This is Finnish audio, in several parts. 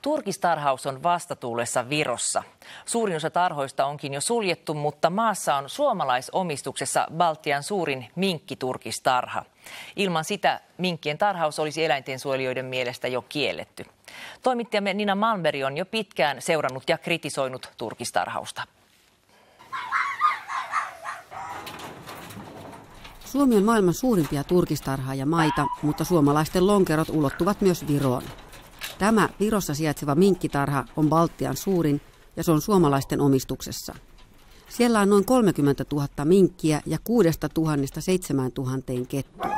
Turkistarhaus on vastatuulessa Virossa. Suurin osa tarhoista onkin jo suljettu, mutta maassa on suomalaisomistuksessa Baltian suurin minkkiturkistarha. Ilman sitä minkkien tarhaus olisi eläintensuojelijoiden mielestä jo kielletty. Toimittajamme Nina Malmberg on jo pitkään seurannut ja kritisoinut turkistarhausta. Suomi on maailman suurimpia turkistarhaajamaita, mutta suomalaisten lonkerot ulottuvat myös Viroon. Tämä Virossa sijaitseva minkkitarha on Baltian suurin ja se on suomalaisten omistuksessa. Siellä on noin 30 000 minkkiä ja 6 000 7 000 kettua.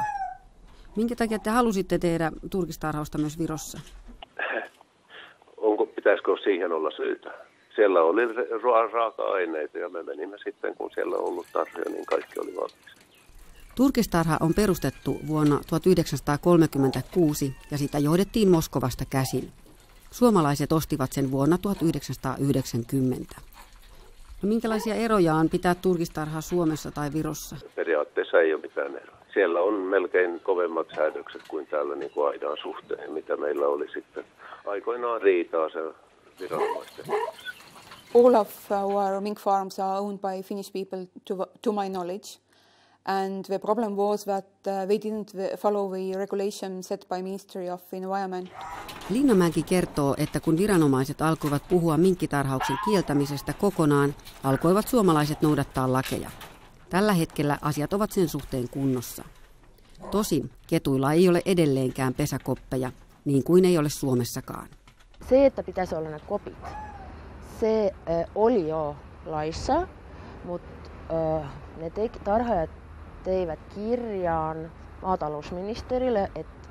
Minkä takia te halusitte tehdä turkistarhausta myös Virossa? Pitäisikö siihen olla syytä? Siellä oli raaka-aineita ja me menimme sitten, kun siellä on ollut tarhoja, niin kaikki oli valmis. Turkistarha on perustettu vuonna 1936 ja sitä johdettiin Moskovasta käsin. Suomalaiset ostivat sen vuonna 1990. No, minkälaisia eroja on pitää turkistarhaa Suomessa tai Virossa? Periaatteessa ei ole mitään eroa. Siellä on melkein kovemmat säädökset kuin täällä niin kuin aidan suhteen, mitä meillä oli sitten aikoinaan riitaa se viranomaisten. All of our mink farms are owned by Finnish people to my knowledge. And the problem was that they didn't follow the regulation set by Ministry of Environment. Linnamäki kertoo, että kun viranomaiset alkoivat puhua minkkitarhauksen kieltämisestä kokonaan, alkoivat suomalaiset noudattaa lakeja. Tällä hetkellä asiat ovat sen suhteen kunnossa. Tosin ketuilla ei ole edelleenkään pesäkoppeja, niin kuin ei ole Suomessakaan. Se, että pitäisi olla nämä kopit, se oli jo laissa, mutta tarhaajat teivät kirjaan maatalousministerille, että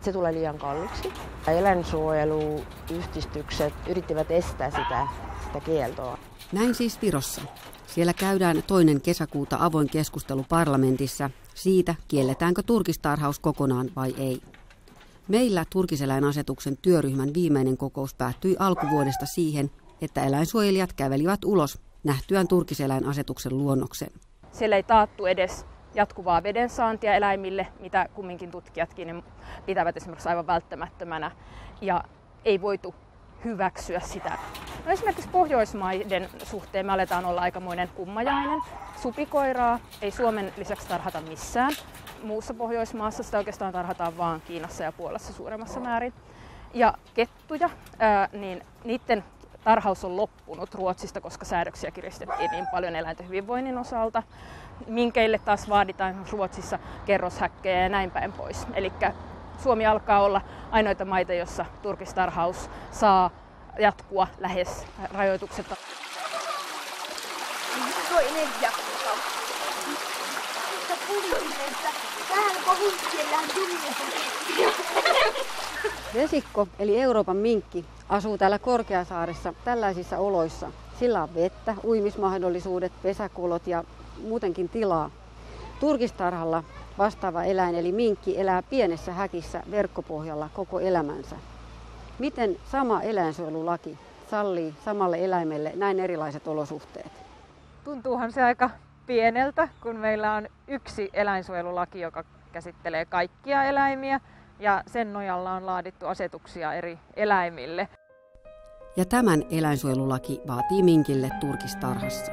se tulee liian kalliiksi. Eläinsuojeluyhdistykset yrittivät estää sitä kieltoa. Näin siis Virossa. Siellä käydään 2. kesäkuuta avoin keskustelu parlamentissa siitä, kielletäänkö turkistarhaus kokonaan vai ei. Meillä turkiseläinasetuksen työryhmän viimeinen kokous päättyi alkuvuodesta siihen, että eläinsuojelijat kävelivät ulos nähtyään turkiseläinasetuksen luonnoksen. Siellä ei taattu edes jatkuvaa vedensaantia eläimille, mitä kumminkin tutkijatkin pitävät esimerkiksi aivan välttämättömänä, ja ei voitu hyväksyä sitä. No esimerkiksi Pohjoismaiden suhteen me aletaan olla aikamoinen kummajainen. Supikoiraa ei Suomen lisäksi tarhata missään muussa Pohjoismaassa, sitä oikeastaan tarhataan vaan Kiinassa ja Puolassa suuremmassa määrin. Ja kettuja, niin niiden tarhaus on loppunut Ruotsista, koska säädöksiä kiristettiin niin paljon eläinten hyvinvoinnin osalta. Minkeille taas vaaditaan Ruotsissa kerroshäkkejä ja näin päin pois. Eli Suomi alkaa olla ainoita maita, jossa turkistarhaus saa jatkua lähes rajoituksetta. Tuo energia. Vesikko, eli Euroopan minkki, asuu täällä Korkeasaaressa tällaisissa oloissa. Sillä on vettä, uimismahdollisuudet, pesäkolot ja muutenkin tilaa. Turkistarhalla vastaava eläin, eli minkki, elää pienessä häkissä verkkopohjalla koko elämänsä. Miten sama eläinsuojelulaki sallii samalle eläimelle näin erilaiset olosuhteet? Tuntuuhan se aika pieneltä, kun meillä on yksi eläinsuojelulaki, joka käsittelee kaikkia eläimiä, ja sen nojalla on laadittu asetuksia eri eläimille. Ja tämän eläinsuojelulaki vaatii minkille turkistarhassa.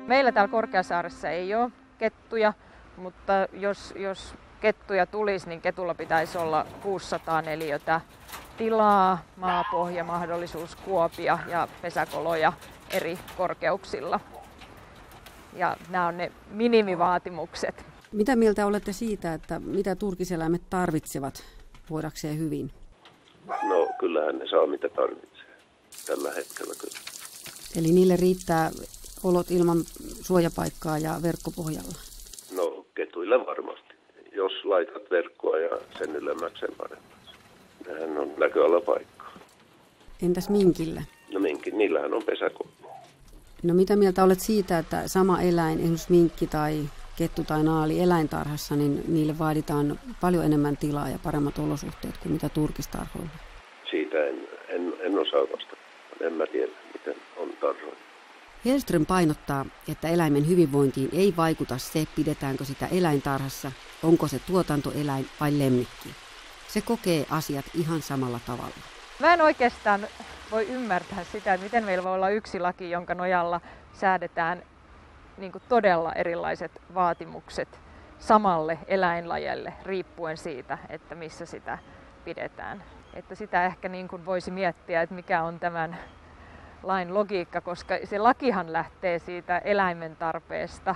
Meillä täällä Korkeasaaressa ei ole kettuja, mutta jos kettuja tulisi, niin ketulla pitäisi olla 600 neliötä tilaa, maapohja, mahdollisuus kuopia ja pesäkoloja eri korkeuksilla. Ja nämä on ne minimivaatimukset. Mitä mieltä olette siitä, että mitä turkiseläimet tarvitsevat voidakseen hyvin? No kyllähän ne saa mitä tarvitsee tällä hetkellä kyllä. Eli niille riittää olot ilman suojapaikkaa ja verkkopohjalla? No ketuilla varmasti. Jos laitat verkkoa ja sen ylemmäksi sen paremmin. Nehän on näköalapaikkaa. Entäs minkillä? No niillähän on pesäkoppi. No mitä mieltä olet siitä, että sama eläin, esimerkiksi minkki tai kettu tai naali eläintarhassa, niin niille vaaditaan paljon enemmän tilaa ja paremmat olosuhteet kuin mitä turkistarhoilla? Siitä en osaa vastata. En mä tiedä, miten on tarhoilla. Hellström painottaa, että eläimen hyvinvointiin ei vaikuta se, pidetäänkö sitä eläintarhassa, onko se tuotantoeläin vai lemmikki. Se kokee asiat ihan samalla tavalla. Mä en oikeastaan voi ymmärtää sitä, että miten meillä voi olla yksi laki, jonka nojalla säädetään niin kuin todella erilaiset vaatimukset samalle eläinlajelle riippuen siitä, että missä sitä pidetään. Että sitä ehkä niin kuin voisi miettiä, että mikä on tämän lain logiikka, koska se lakihan lähtee siitä eläimen tarpeesta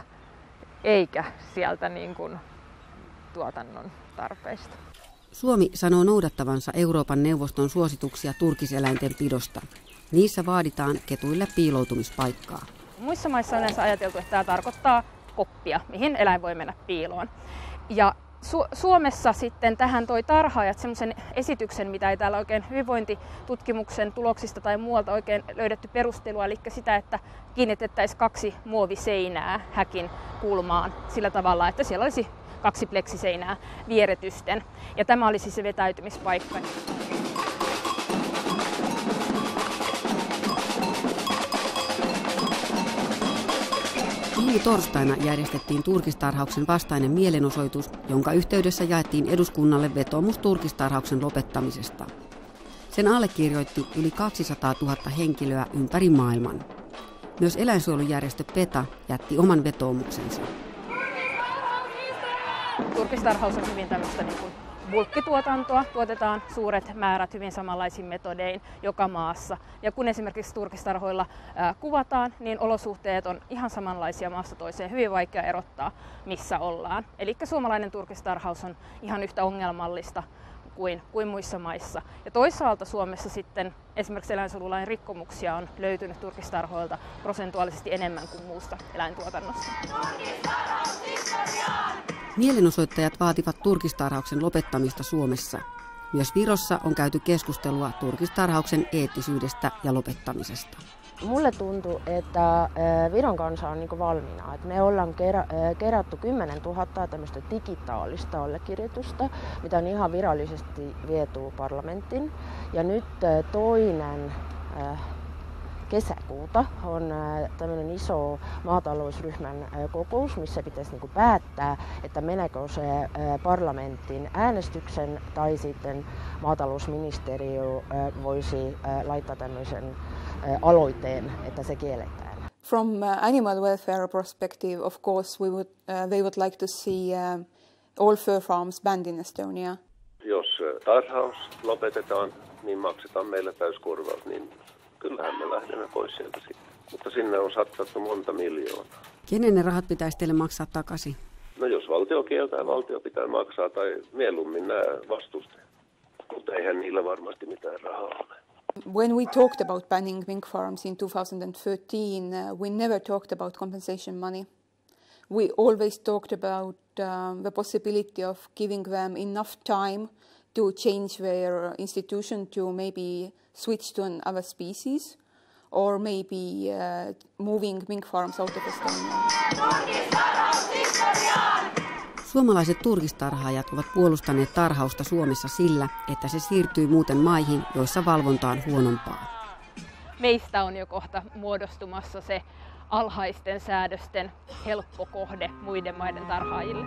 eikä sieltä niin kuin tuotannon tarpeista. Suomi sanoo noudattavansa Euroopan neuvoston suosituksia turkiseläinten pidosta. Niissä vaaditaan ketuille piiloutumispaikkaa. Muissa maissa on yleensä ajateltu, että tämä tarkoittaa koppia, mihin eläin voi mennä piiloon. Ja Suomessa sitten tähän toi tarhaajat semmoisen esityksen, mitä ei täällä oikein hyvinvointitutkimuksen tuloksista tai muualta oikein löydetty perustelua, eli sitä, että kiinnitettäisiin 2 muoviseinää häkin kulmaan sillä tavalla, että siellä olisi 2 pleksiseinää vieretysten. Ja tämä olisi se vetäytymispaikka. Viime torstaina järjestettiin turkistarhauksen vastainen mielenosoitus, jonka yhteydessä jaettiin eduskunnalle vetoomus turkistarhauksen lopettamisesta. Sen allekirjoitti yli 200 000 henkilöä ympäri maailman. Myös eläinsuojelujärjestö PETA jätti oman vetoomuksensa. Turkistarhaus on hyvin tämmöistä niin kuin bulkkituotantoa, tuotetaan suuret määrät hyvin samanlaisin metodein joka maassa. Ja kun esimerkiksi turkistarhoilla kuvataan, niin olosuhteet on ihan samanlaisia maasta toiseen, hyvin vaikea erottaa missä ollaan. Eli suomalainen turkistarhaus on ihan yhtä ongelmallista kuin muissa maissa. Ja toisaalta Suomessa sitten esimerkiksi eläinsuojelulain rikkomuksia on löytynyt turkistarhoilta prosentuaalisesti enemmän kuin muusta eläintuotannosta. Mielenosoittajat vaativat turkistarhauksen lopettamista Suomessa. Myös Virossa on käyty keskustelua turkistarhauksen eettisyydestä ja lopettamisesta. Mulle tuntuu, että Viron kansa on niinku valmiina. Et me ollaan kerätty 10 000 tämmöistä digitaalista allekirjoitusta, mitä on ihan virallisesti viety parlamenttiin. Ja nyt toinen kesäkuuta on tämmöinen iso maatalousryhmän kokous, missä pitäisi niinku päättää, että meneekö se parlamentin äänestyksen tai sitten maatalousministeriö voisi laittaa tämmöisen aloitteen, että se kielletään. From animal welfare perspective, of course, they would like to see all fur farms banned in Estonia. Jos tarhaus lopetetaan, niin maksetaan meillä täyskorvaus, niin kyllähän me lähdemme pois sieltä sitten. Mutta sinne on satsattu monta miljoonaa. Kenen ne rahat pitäisi teille maksaa takaisin? No jos valtio kieltää, valtio pitää maksaa tai mieluummin nämä vastustajat. Mutta eihän niillä varmasti mitään rahaa ole. When we talked about banning mink farms in 2013, we never talked about compensation money. We always talked about the possibility of giving them enough time to change their institution to maybe switch to another species or maybe moving mink farms out of Estonia. Suomalaiset turkistarhaajat ovat puolustaneet tarhausta Suomessa sillä, että se siirtyy muuten maihin, joissa valvonta on huonompaa. Meistä on jo kohta muodostumassa se alhaisten säädösten helppo kohde muiden maiden tarhaajille.